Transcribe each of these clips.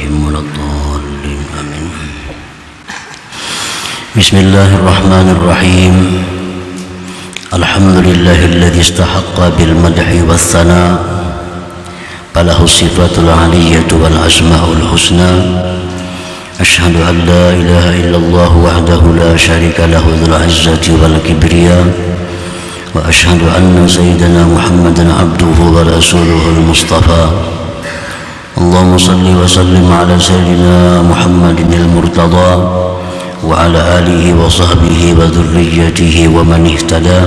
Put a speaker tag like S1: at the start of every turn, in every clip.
S1: عليهم ولا الضالين آمين. بسم الله الرحمن الرحيم. الحمد لله الذي استحق بالمدح والثناء فله الصفات العلية والأسماء الحسنى. أشهد أن لا إله إلا الله وحده لا شريك له ذو العزة والكبرياء، وأشهد أن سيدنا محمدا عبده ورسوله المصطفى. اللهم صل وسلم على سيدنا محمد المرتضى وعلى آله وصحبه وذريته ومن اهتدى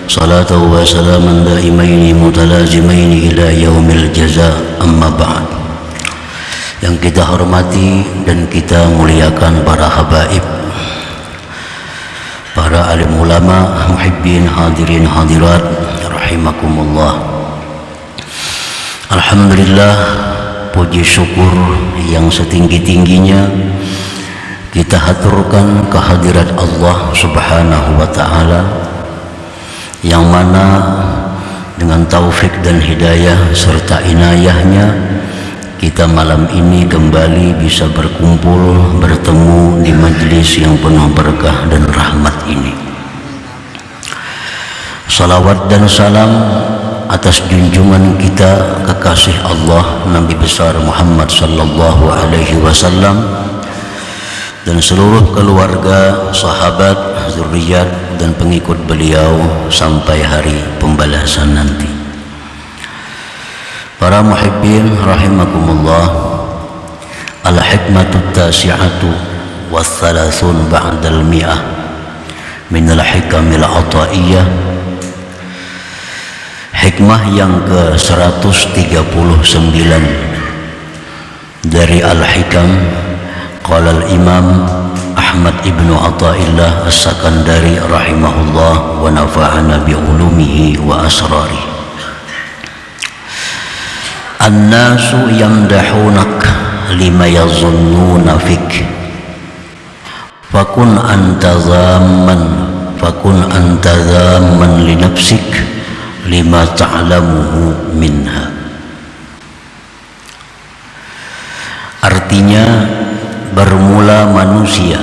S1: صلاة وسلاما دائمين متلازمين إلى يوم الجزاء. أما بعد. Yang kita hormati dan kita muliakan para habaib, para alim ulama, muhibbin, hadirin hadirat rahimakumullah. Alhamdulillah, puji syukur yang setinggi-tingginya kita haturkan kehadirat Allah Subhanahu wa ta'ala, yang mana dengan taufik dan hidayah serta inayahnya kita malam ini kembali bisa berkumpul, bertemu di majlis yang penuh berkah dan rahmat ini. Salawat dan salam atas junjungan kita kekasih Allah Nabi besar Muhammad sallallahu alaihi wasallam dan seluruh keluarga, sahabat, zuriat dan pengikut beliau sampai hari pembalasan nanti. Para muhibbin rahimakumullah, al-hikmatu tasi'atu wa thalathun ba'dal mi'ah min al-hikamil ataiyah. Hikmah yang ke-139 dari Al-Hikam. Qala al-Imam Ahmad ibnu Athaillah as-Sakandari rahimahullah wa nafa'ana bi ulumihi wa asrarihi. An-nasu yamdahunak lima yazunnuna fik fakun anta dhamman li nafsik lima ta'lamuhu minha. Artinya, bermula manusia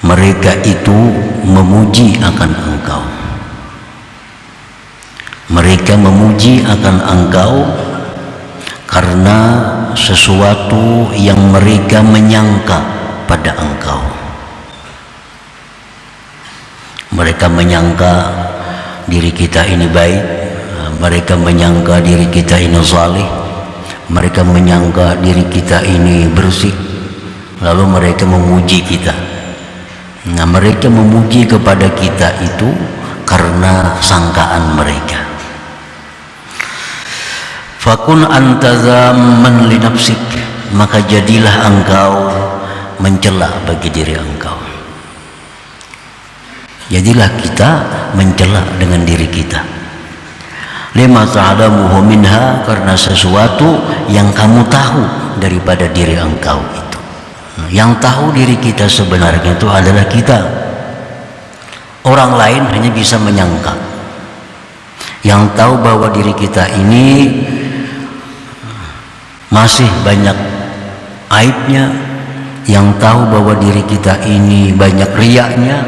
S1: mereka itu memuji akan engkau. Mereka memuji akan engkau karena sesuatu yang mereka menyangka pada engkau. Mereka menyangka diri kita ini baik, mereka menyangka diri kita ini saleh, mereka menyangka diri kita ini bersih, lalu mereka memuji kita. Nah, mereka memuji kepada kita itu karena sangkaan mereka. Fakun anta dhamman li nafsik, maka jadilah engkau mencela bagi diri engkau. Jadilah kita mencela dengan diri kita. Lima ta'lamuhu minha, karena sesuatu yang kamu tahu daripada diri engkau itu. Yang tahu diri kita sebenarnya itu adalah kita. Orang lain hanya bisa menyangka. Yang tahu bahwa diri kita ini masih banyak aibnya, yang tahu bahwa diri kita ini banyak riyaknya,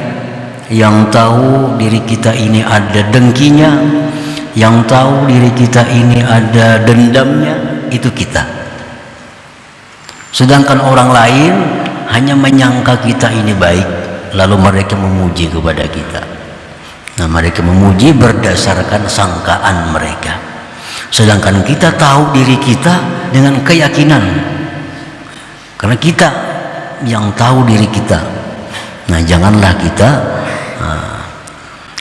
S1: yang tahu diri kita ini ada dengkinya, yang tahu diri kita ini ada dendamnya, itu kita. Sedangkan orang lain hanya menyangka kita ini baik, lalu mereka memuji kepada kita. Nah, mereka memuji berdasarkan sangkaan mereka. Sedangkan kita tahu diri kita dengan keyakinan, karena kita yang tahu diri kita. Nah, janganlah kita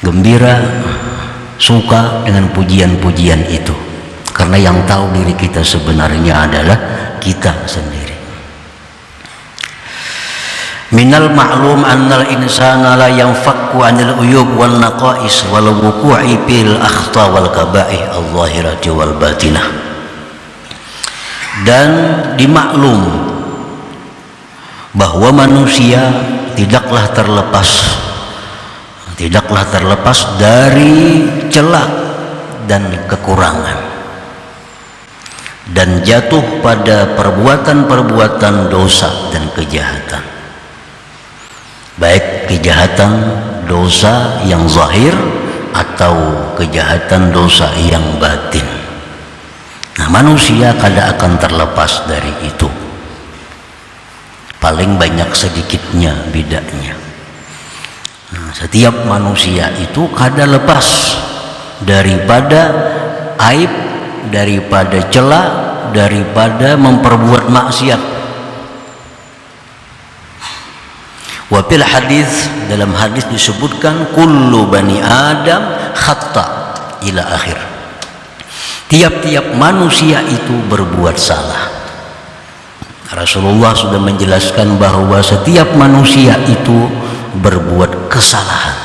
S1: gembira, suka dengan pujian-pujian itu, karena yang tahu diri kita sebenarnya adalah kita sendiri. Minal ma'lum annal insana la yanfakku anil uyub wal naqais wal wuqu'i bil akhta wal kaba'ih al-zahirati wal batinah. Dan dimaklum bahwa manusia tidaklah terlepas dari celah dan kekurangan. dan jatuh pada perbuatan-perbuatan dosa dan kejahatan, baik kejahatan dosa yang zahir atau kejahatan dosa yang batin. Nah, manusia kada akan terlepas dari itu. Paling banyak sedikitnya bedanya. Nah, setiap manusia itu kada lepas daripada aib, daripada cela, daripada memperbuat maksiat. Wa fil hadis, dalam hadis disebutkan kullu bani Adam khata ila akhir. Tiap-tiap manusia itu berbuat salah. Rasulullah sudah menjelaskan bahwa setiap manusia itu berbuat kesalahan.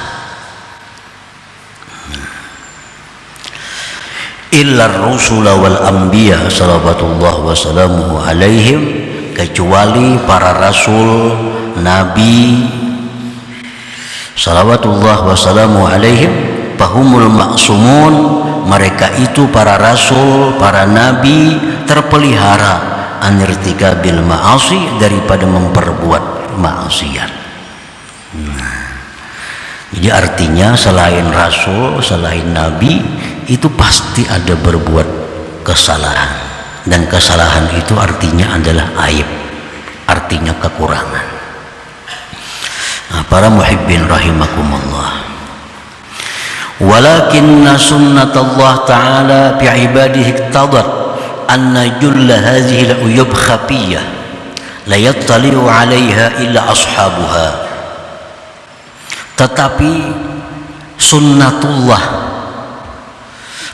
S1: Illa ar-rusula wal anbiya salawatullah wa salamuhu alaihim, kecuali para rasul, nabi salawatullah wa salamuhu alaihim, fahumul ma'sumun, mereka itu para rasul, para nabi terpelihara anirtikabil ma'asi, daripada memperbuat maksiat. Jadi artinya selain rasul, selain nabi, itu pasti ada berbuat kesalahan, dan kesalahan itu artinya adalah aib, artinya kekurangan. Nah, para muhibbin rahimakumullah, walakinna sunnatullah ta'ala fi ibadihi iqtadat anna julla hadhihi al-uyub khafiyah la yattali'u 'alaiha illa ashabuha. Tetapi sunnatullah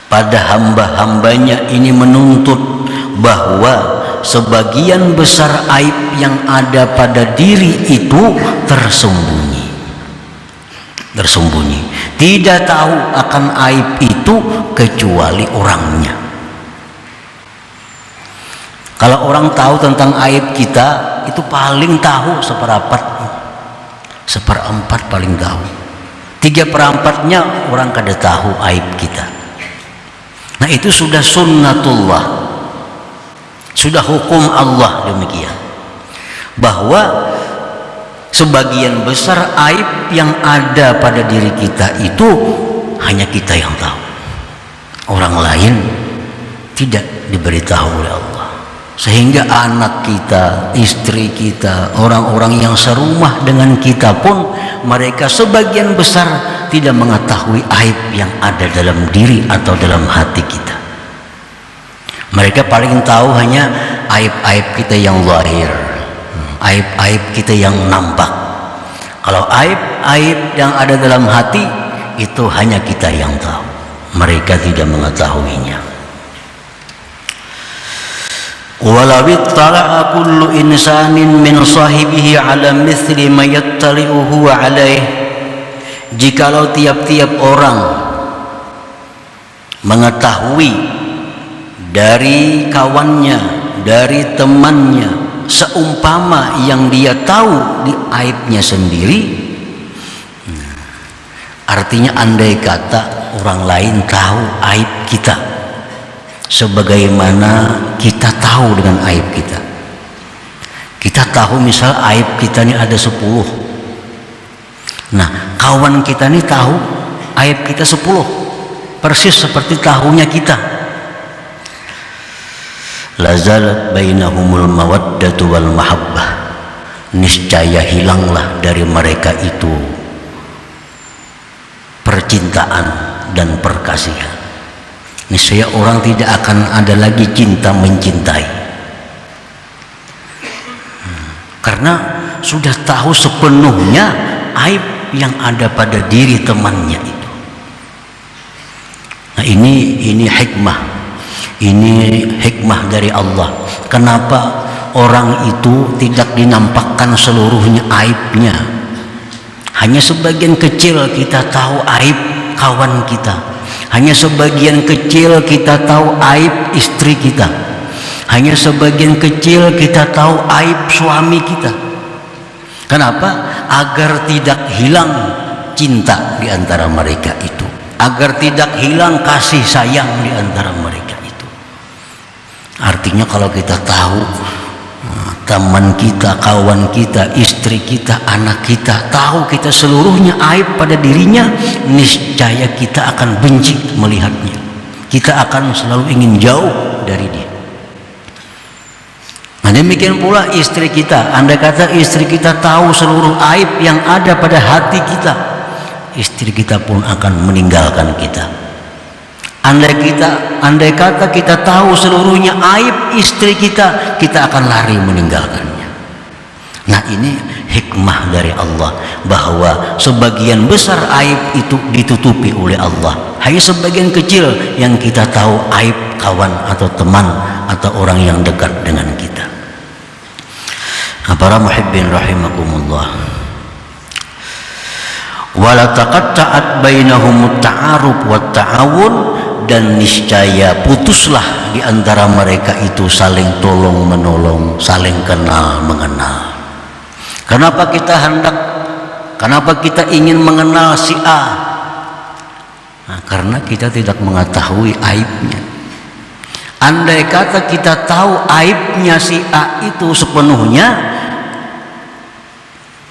S1: pada hamba-hambanya ini menuntut bahwa sebagian besar aib yang ada pada diri itu tersembunyi, tidak tahu akan aib itu kecuali orangnya. Kalau orang tahu tentang aib kita, itu paling tahu seperempat paling tahu. 3/4-nya orang kada tahu aib kita. Nah, itu sudah sunnatullah, sudah hukum Allah demikian, bahwa sebagian besar aib yang ada pada diri kita itu hanya kita yang tahu, orang lain tidak diberitahu oleh Allah. Sehingga anak kita, istri kita, orang-orang yang serumah dengan kita pun, mereka sebagian besar tidak mengetahui aib yang ada dalam diri atau dalam hati kita. Mereka paling tahu hanya aib-aib kita yang zahir, aib-aib kita yang nampak. Kalau aib-aib yang ada dalam hati, itu hanya kita yang tahu, mereka tidak mengetahuinya. Walau ittala'a kullu insanin min sahibihi ala mithli ma yattali'u huwa alaih, jikalau tiap-tiap orang mengetahui dari kawannya, dari temannya, seumpama yang dia tahu di aibnya sendiri, artinya andai kata orang lain tahu aib kita sebagaimana kita tahu dengan aib kita. Kita tahu misal aib kita ini ada 10. Nah, kawan kita ini tahu aib kita 10, persis seperti tahunya kita. Lazalat bainahumul mawaddatu wal mahabbah, niscaya hilanglah dari mereka itu percintaan dan perkasihan. Niscaya orang tidak akan ada lagi cinta mencintai, karena sudah tahu sepenuhnya aib yang ada pada diri temannya itu. Nah, ini hikmah dari Allah. Kenapa orang itu tidak dinampakkan seluruhnya aibnya? Hanya sebagian kecil kita tahu aib kawan kita. Hanya sebagian kecil kita tahu aib istri kita. Hanya sebagian kecil kita tahu aib suami kita. Kenapa? Agar tidak hilang cinta di antara mereka itu, agar tidak hilang kasih sayang di antara mereka itu. Artinya kalau kita tahu teman kita, kawan kita, istri kita, anak kita, tahu kita seluruhnya aib pada dirinya, niscaya kita akan benci melihatnya. Kita akan selalu ingin jauh dari dia. Nah, demikian pula istri kita. Andai kata istri kita tahu seluruh aib yang ada pada hati kita, istri kita pun akan meninggalkan kita. Andai kata kita tahu seluruhnya aib istri kita, kita akan lari meninggalkannya. Nah, ini hikmah dari Allah, bahwa sebagian besar aib itu ditutupi oleh Allah. Hanya sebagian kecil yang kita tahu aib kawan atau teman atau orang yang dekat dengan kita. Nah, para muhibbin rahimakumullah, wala taqatta'at bainahum at-ta'aruf wat ta'awun, dan niscaya putuslah di antara mereka itu saling tolong menolong, saling kenal mengenal. Kenapa kita ingin mengenal si A? Nah, karena kita tidak mengetahui aibnya. Andai kata kita tahu aibnya si A itu sepenuhnya,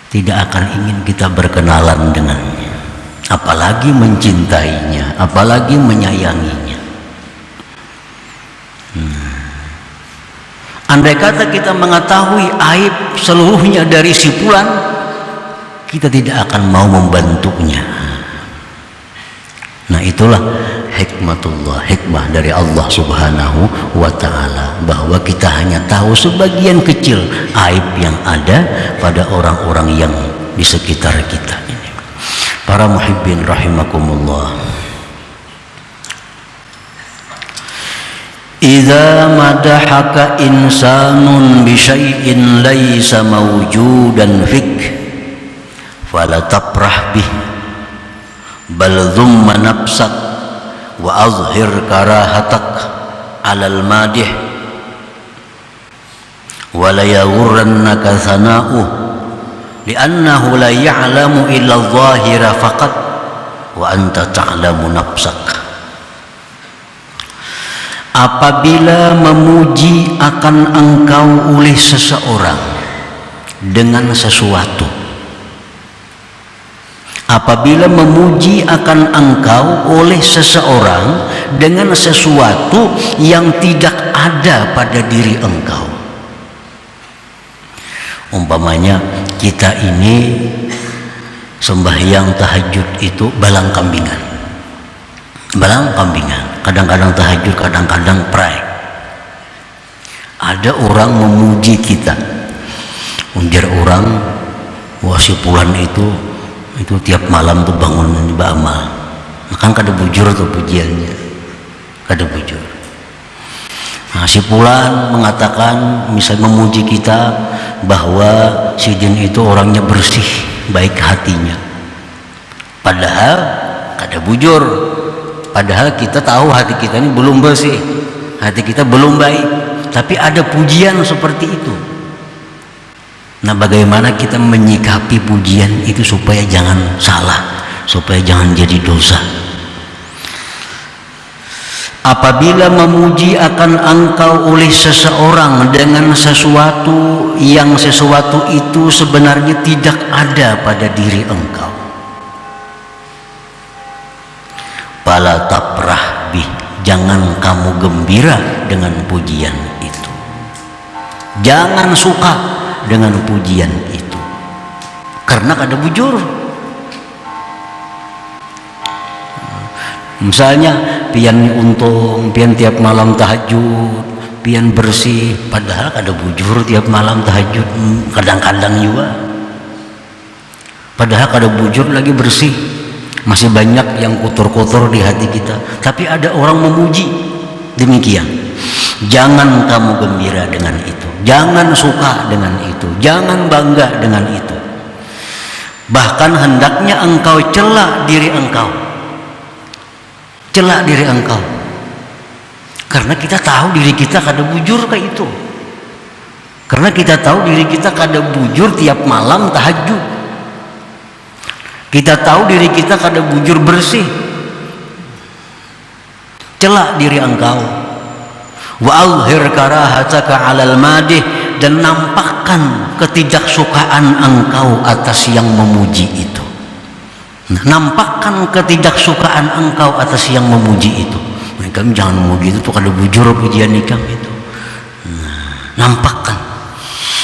S1: tidak akan ingin kita berkenalan dengannya, apalagi mencintainya, apalagi menyayanginya. Andai kata kita mengetahui aib seluruhnya dari si fulan, kita tidak akan mau membantunya. Nah, itulah hikmah dari Allah Subhanahu wa ta'ala, bahwa kita hanya tahu sebagian kecil aib yang ada pada orang-orang yang di sekitar kita ini. Para muhibbin rahimakumullah, idza madahaka insanun bi syai'in laisa mawjudan fik fala tafrah bih bal dhumma nafsak wa azhir karahatak alal madih wa la yaghurrannaka sana'uh li'annahu la ya'lamu illa adh-dhahira faqat wa anta ta'lamu nafsak. Apabila memuji akan engkau oleh seseorang dengan sesuatu, apabila memuji akan engkau oleh seseorang dengan sesuatu yang tidak ada pada diri engkau. Umpamanya kita ini sembahyang tahajud itu balang kambingan, kadang-kadang tahajud, kadang-kadang pray. Ada orang memuji kita, unjar orang, wah si fulan itu tiap malam tuh bangun beramal. Kan kada bujur tuh pujiannya, kada bujur. Nah, si fulan mengatakan, misal memuji kita, bahwa si jin itu orangnya bersih, baik hatinya. Padahal kada bujur. Padahal kita tahu hati kita ini belum bersih, hati kita belum baik, tapi ada pujian seperti itu. Nah, bagaimana kita menyikapi pujian itu supaya jangan salah, supaya jangan jadi dosa? Apabila memuji akan engkau oleh seseorang dengan sesuatu yang sesuatu itu sebenarnya tidak ada pada diri engkau, fala tafrah bih, jangan kamu gembira dengan pujian itu, jangan suka dengan pujian itu, karena kada bujur. Misalnya pian untung, pian tiap malam tahajud, pian bersih, padahal kada bujur tiap malam tahajud, kadang-kadang juga, padahal kada bujur lagi bersih. Masih banyak yang kotor-kotor di hati kita, tapi ada orang memuji demikian. Jangan kamu gembira dengan itu, jangan suka dengan itu, jangan bangga dengan itu. Bahkan hendaknya engkau cela diri engkau, karena kita tahu diri kita kada bujur kayak itu, karena kita tahu diri kita kada bujur tiap malam tahajud. Kita tahu diri kita kada bujur bersih. Celak diri engkau. Wa alhir karahataka 'alal madih, dan nampakkan ketidaksukaan engkau atas yang memuji itu. Nampakkan ketidaksukaan engkau atas yang memuji itu. Kami jangan memuji itu, kalau bujur pujian nikam itu.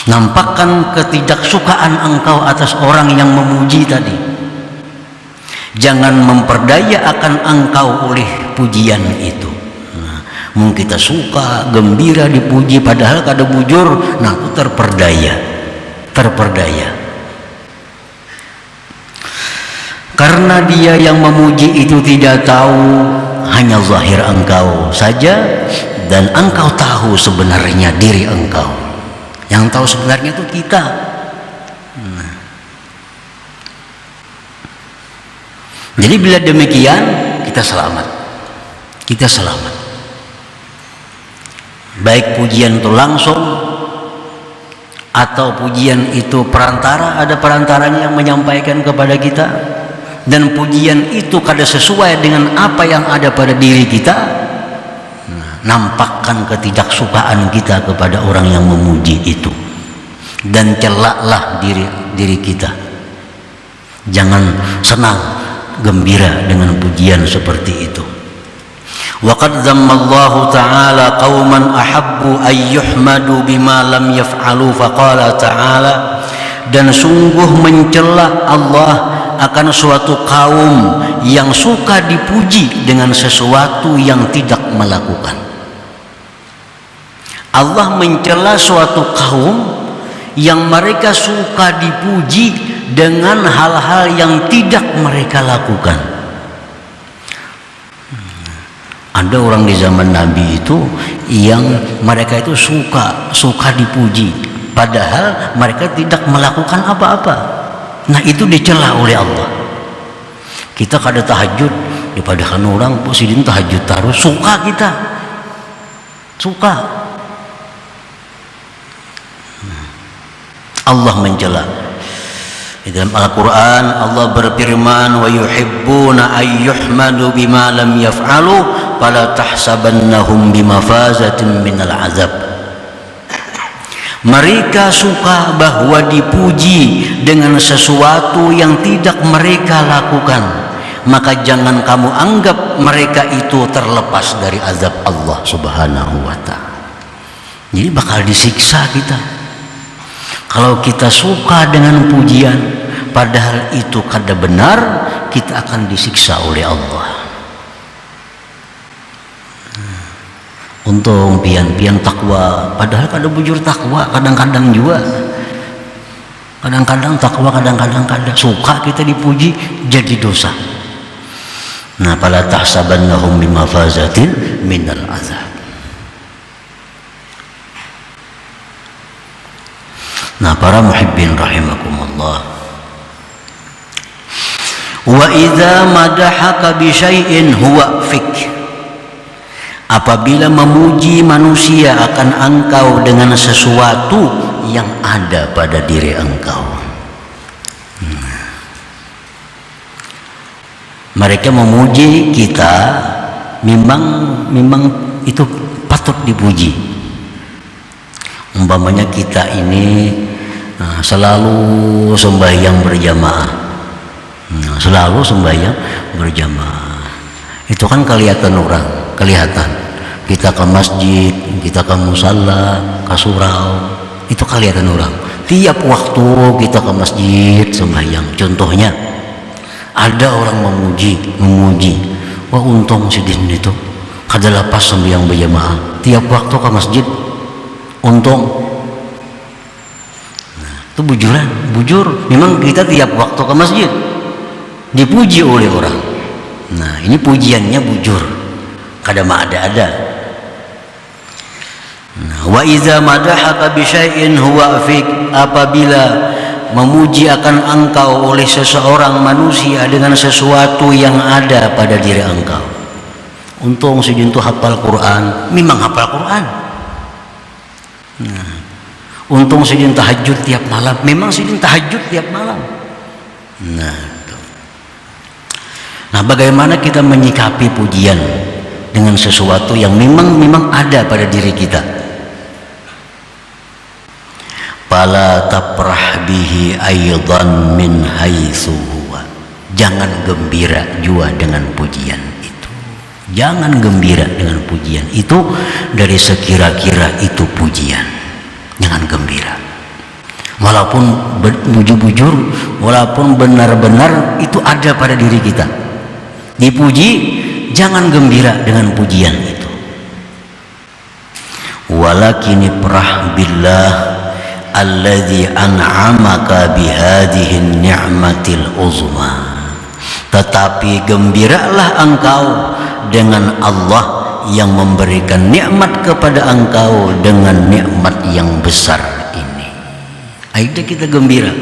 S1: Nampakkan ketidaksukaan engkau atas orang yang memuji tadi. Jangan memperdaya akan engkau oleh pujian itu. Mungkin kita suka, gembira dipuji, padahal kada bujur, nah itu terperdaya. Karena dia yang memuji itu tidak tahu, hanya zahir engkau saja, dan engkau tahu sebenarnya diri engkau. Yang tahu sebenarnya itu kita. Jadi bila demikian, kita selamat. Baik pujian itu langsung atau pujian itu perantara, ada perantaranya yang menyampaikan kepada kita, dan pujian itu kada sesuai dengan apa yang ada pada diri kita, nampakkan ketidaksukaan kita kepada orang yang memuji itu, dan celaklah diri kita. Jangan senang gembira dengan pujian seperti itu. Waqad dzammallahu ta'ala qauman ahabbu ay yuhmadu bima lam yaf'alu, faqala ta'ala, dan sungguh mencela Allah akan suatu kaum yang suka dipuji dengan sesuatu yang tidak melakukan. Allah mencela suatu kaum yang mereka suka dipuji dengan hal-hal yang tidak mereka lakukan. Ada orang di zaman Nabi itu yang mereka itu suka dipuji, padahal mereka tidak melakukan apa-apa. Nah itu dicela oleh Allah. Kita kada tahajud, daripada kan orang posisi tahajud terus, suka kita, Allah mencela. Di dalam Al-Quran Allah berfirman, wa yuhibbuna ay yuhmadu bima lam yaf'alu fala tahsabannahum bimafazatin minal azab. Mereka suka bahwa dipuji dengan sesuatu yang tidak mereka lakukan, maka jangan kamu anggap mereka itu terlepas dari azab Allah subhanahu wa ta'ala. Jadi bakal disiksa kita kalau kita suka dengan pujian, padahal itu kada benar, kita akan disiksa oleh Allah. Untung pian takwa, padahal kada bujur takwa, kadang-kadang juga. Kadang-kadang takwa, kadang-kadang kada. Suka kita dipuji, jadi dosa. Nah, fala tahsabannahum bimafazatin minal azab. Nah, para muhibbin rahimakumullah, wa idza madahaka bi syai'in huwa fik, apabila memuji manusia akan engkau dengan sesuatu yang ada pada diri engkau. Mereka memuji kita, memang itu patut dipuji. Umpamanya kita ini selalu sembahyang berjamaah, itu kan kelihatan orang, kita ke masjid, kita ke musalla, ke surau, itu kelihatan orang. Tiap waktu kita ke masjid sembahyang, contohnya ada orang memuji, wah untung sidin itu kada lepas sembahyang berjamaah, tiap waktu ke masjid, untung. Itu bujur, memang kita tiap waktu ke masjid dipuji oleh orang. Nah ini pujiannya bujur, kada ada. Nah, wa iza madahaka bi syai'in huwa fik, apabila memuji akan engkau oleh seseorang manusia dengan sesuatu yang ada pada diri engkau. Untung si itu hafal Quran, memang hafal Quran. Nah, untung sidin tahajud tiap malam, memang sidin tahajud tiap malam. Nah, bagaimana kita menyikapi pujian? dengan sesuatu yang memang ada pada diri kita. Fala tafrah bihi aidan min haitsu huwa. Jangan gembira juga dengan pujian itu. Jangan gembira dengan pujian itu dari sekira-kira itu pujian. Jangan gembira. Walaupun bujur-bujur, walaupun benar-benar itu ada pada diri kita. Dipuji, jangan gembira dengan pujian itu. Walakin ifrah billah alladzi an'amaka bihadhihi ni'matil uzma. Tetapi gembiralah engkau dengan Allah yang memberikan nikmat kepada engkau dengan nikmat yang besar ini. Akhirnya kita gembira.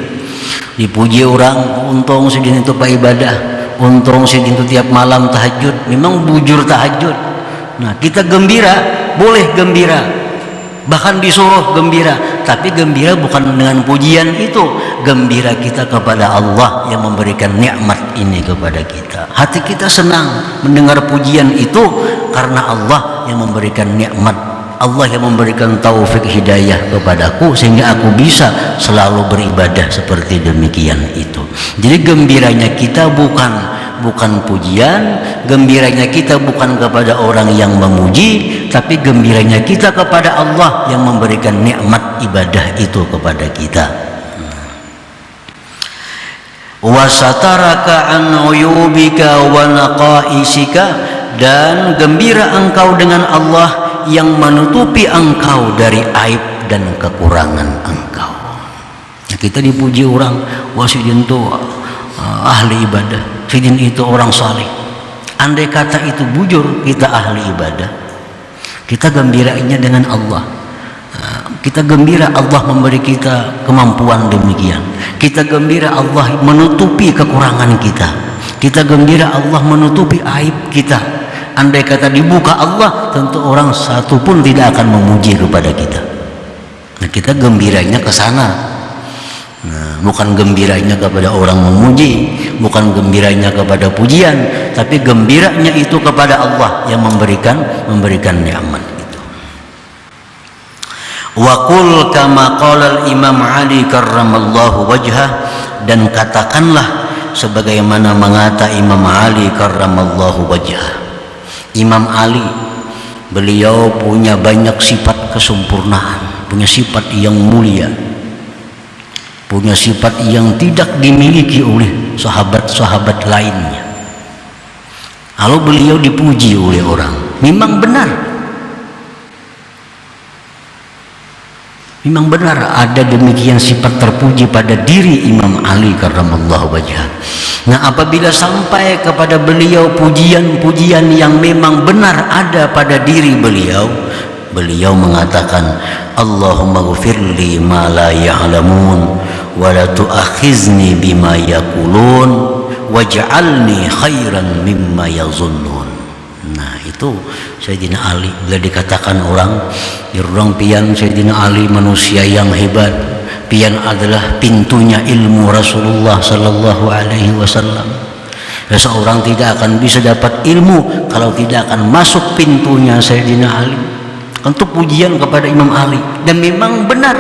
S1: Dipuji orang, untung sedin itu pak ibadah, untung sedin itu tiap malam tahajud, memang bujur tahajud. Nah, kita gembira, boleh gembira, bahkan disuruh gembira, tapi gembira bukan dengan pujian itu. Gembira kita kepada Allah yang memberikan nikmat ini kepada kita. Hati kita senang mendengar pujian itu karena Allah yang memberikan nikmat, Allah yang memberikan taufik hidayah kepadaku sehingga aku bisa selalu beribadah seperti demikian itu. Jadi gembiranya kita bukan pujian, gembiranya kita bukan kepada orang yang memuji, tapi gembiranya kita kepada Allah yang memberikan nikmat ibadah itu kepada kita. Wasataraka an uyubika wa naqaisika, dan gembira engkau dengan Allah yang menutupi engkau dari aib dan kekurangan engkau. Nah, kita dipuji orang, wah sidin itu ahli ibadah, sidin itu orang saleh. Andai kata itu bujur kita ahli ibadah, kita gembiranya dengan Allah. Kita gembira Allah memberi kita kemampuan demikian. Kita gembira Allah menutupi kekurangan kita. Kita gembira Allah menutupi aib kita. Andai kata dibuka Allah, tentu orang satu pun tidak akan memuji kepada kita. Nah, kita gembiranya ke sana. Nah, bukan gembiranya kepada orang memuji, bukan gembiranya kepada pujian, tapi gembiranya itu kepada Allah yang memberikan nikmat itu. Wa qul kama qala al-Imam Ali karramallahu wajhah, dan katakanlah sebagaimana mengata Imam Ali karramallahu wajhah. Imam Ali, beliau punya banyak sifat kesempurnaan, punya sifat yang mulia, punya sifat yang tidak dimiliki oleh sahabat-sahabat lainnya. Lalu beliau dipuji oleh orang, memang benar ada demikian sifat terpuji pada diri Imam Ali karramallahu wajhah. Nah, apabila sampai kepada beliau pujian-pujian yang memang benar ada pada diri beliau, beliau mengatakan, Allahumma ghfirli ma la ya'lamun wa la tu'akhizni bima yaqulun waj'alni khairan mimma yazunnun. Nah, itu Sayyidina Ali. Bila dikatakan orang pian Sayyidina Ali manusia yang hebat, pian adalah pintunya ilmu Rasulullah sallallahu alaihi wasallam. Seseorang tidak akan bisa dapat ilmu kalau tidak akan masuk pintunya Sayyidina Ali. Untuk pujian kepada Imam Ali, dan memang benar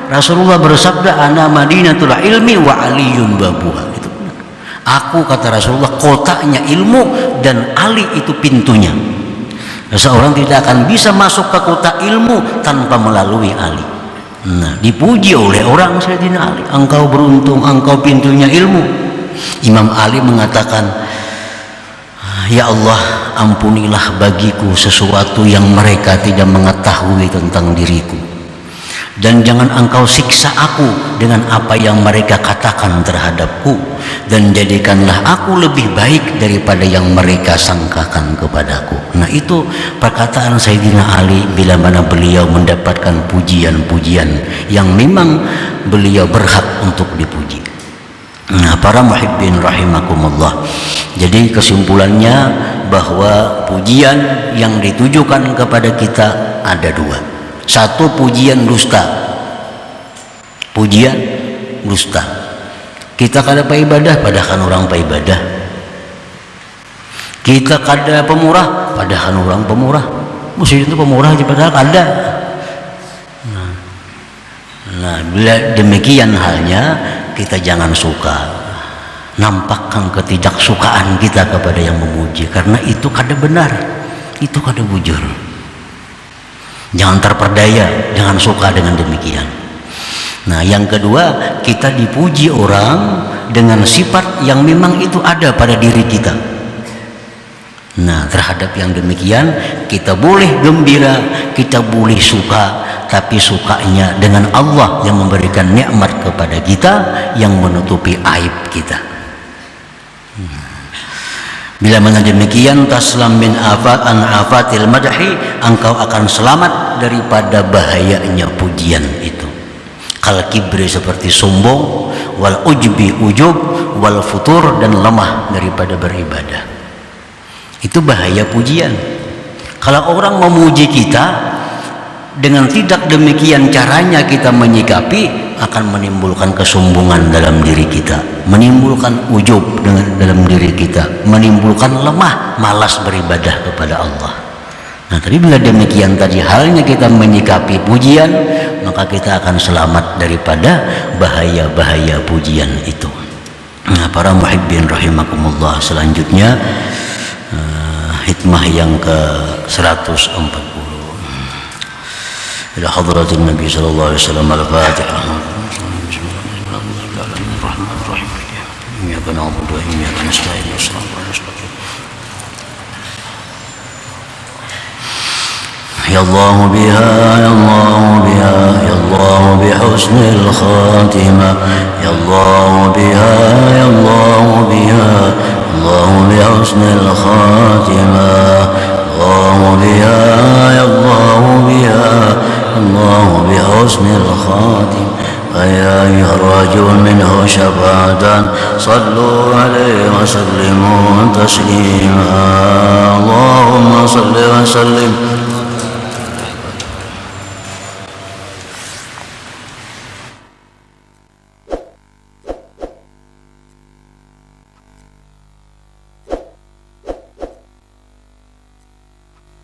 S1: Rasulullah bersabda, ana madinatul ilmi wa aliyun babuha. Itu benar. Aku, kata Rasulullah, kotanya ilmu dan Ali itu pintunya. Seseorang tidak akan bisa masuk ke kota ilmu tanpa melalui Ali. Nah, dipuji oleh orang Sayyidina Ali, engkau beruntung, engkau pintunya ilmu. Imam Ali mengatakan, ya Allah, ampunilah bagiku sesuatu yang mereka tidak mengetahui tentang diriku, dan jangan engkau siksa aku dengan apa yang mereka katakan terhadapku, dan jadikanlah aku lebih baik daripada yang mereka sangkakan kepadaku. Nah, itu perkataan Sayyidina Ali bila mana beliau mendapatkan pujian-pujian yang memang beliau berhak untuk dipuji. Nah, para muhibbin rahimakumullah, jadi kesimpulannya bahwa pujian yang ditujukan kepada kita ada dua. Satu, pujian dusta. Pujian dusta. Kita kada pa ibadah, padahal orang pa ibadah. Kita kada pemurah, padahal orang pemurah. Muslim itu pemurah aja padahal kada. Nah, bila demikian halnya, kita jangan suka nampakkan ketidaksukaan kita kepada yang memuji, karena itu kada benar, itu kada bujur. Jangan terperdaya, jangan suka dengan demikian. Nah, yang kedua, kita dipuji orang dengan sifat yang memang itu ada pada diri kita. Nah, terhadap yang demikian kita boleh gembira, kita boleh suka, tapi sukanya dengan Allah yang memberikan nikmat kepada kita, yang menutupi aib kita. Bila mana demikian, taslam min afatil madhi, engkau akan selamat daripada bahayanya pujian itu. Kal kibri, seperti sombong, wal ujbi, ujub, wal futur, dan lemah daripada beribadah. Itu bahaya pujian. Kalau orang memuji kita dengan tidak demikian caranya kita menyikapi, akan menimbulkan kesombongan dalam diri kita, menimbulkan ujub dalam diri kita, menimbulkan lemah, malas beribadah kepada Allah. Nah, tapi bila demikian tadi halnya kita menyikapi pujian, maka kita akan selamat daripada bahaya-bahaya pujian itu. Nah, para muhibbin rahimakumullah, selanjutnya hikmah yang ke-140 ila hadratin Nabi sallallahu alaihi wasallam. Al-Fatihah. Iyyaka na'budu wa iyyaka nasta'in. Ya Allah biha, ya Allah biha, ya Allah bihusnil khatimah. Ya Allah biha, ya Allah biha, Allah bihusnil khatimah. Allah biha, ya Allah biha, Allah bihusnil khatimah. فيا أيها الرجل منه شفاعة صلوا عليه وسلموا تسليما. اللهم صل وسلم